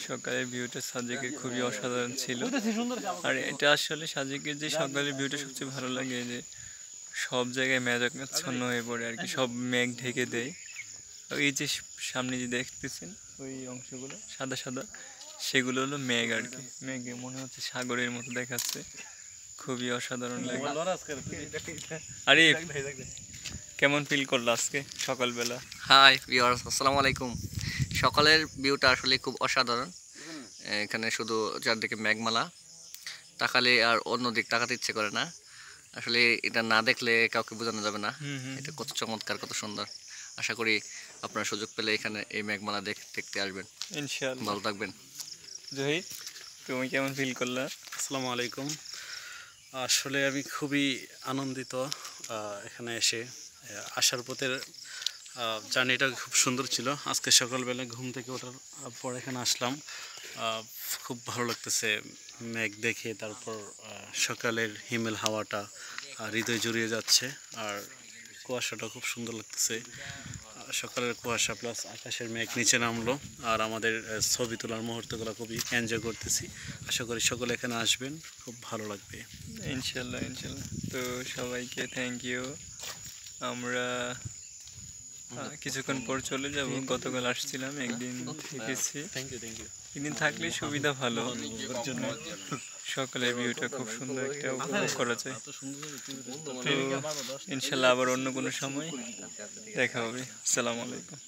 সকালের ভিউটা সাজেকের খুবই অসাধারণ ছিল। আর এটা আসলে সাজেকের যে সকালের ভিউটা সবচেয়ে ভালো লাগে, যে সব জায়গায় মেঘাচ্ছন্ন হয়ে পড়ে আর কি, সব মেঘ ঢেকে দেয়। এই যে সামনে যে দেখতেছেন ওই অংশগুলো সাদা সাদা, সেগুলো হলো মেঘ আর কি। মেঘে মনে হচ্ছে সাগরের মতো দেখাচ্ছে, খুবই অসাধারণ লাগে। আরে কেমন ফিল করলো আজকে সকালবেলা? হাই ভিউয়ার্স, আসসালামু আলাইকুম। সকালের ভিউটা আসলে খুব অসাধারণ। এখানে শুধু চারদিকে মেঘমালা, তাকালে আর অন্য দিক তাকাতে ইচ্ছে করে না। আসলে এটা না দেখলে কাউকে বোঝানো যাবে না এটা কত চমৎকার, কত সুন্দর। আশা করি আপনারা সুযোগ পেলে এখানে এই মেঘমালা দেখতে আসবেন। ইনশাআল্লাহ। ভালো থাকবেন। জহির, তুমি কেমন ফিল করলা? আসসালামু আলাইকুম। আসলে আমি খুবই আনন্দিত এখানে এসে। আসার পথের জার্নিটা খুব সুন্দর ছিল। আজকে সকালবেলা ঘুম থেকে ওঠার পর এখানে আসলাম, খুব ভালো লাগতেছে মেঘ দেখে। তারপর সকালের হিমেল হাওয়াটা হৃদয় জুড়িয়ে যাচ্ছে, আর কুয়াশাটা খুব সুন্দর লাগতেছে। সকালের কুয়াশা প্লাস আকাশের মেঘ নিচে নামলো, আর আমাদের ছবি তোলার মুহূর্তগুলো খুবই এনজয় করতেছি। আশা করি সকলে এখানে আসবেন, খুব ভালো লাগবে। ইনশাল্লাহ ইনশাল্লাহ। তো সবাইকে থ্যাংক ইউ। আমরা কিছুক্ষণ পর চলে যাব। গতকাল আসছিলাম, একদিন থেকেছি। একদিন থাকলে সুবিধা ভালো, সকালের ভিউটা খুব সুন্দর একটা উপভোগ করা যায়। তো ইনশাল্লাহ আবার অন্য কোনো সময় দেখা হবে। আসসালামু আলাইকুম।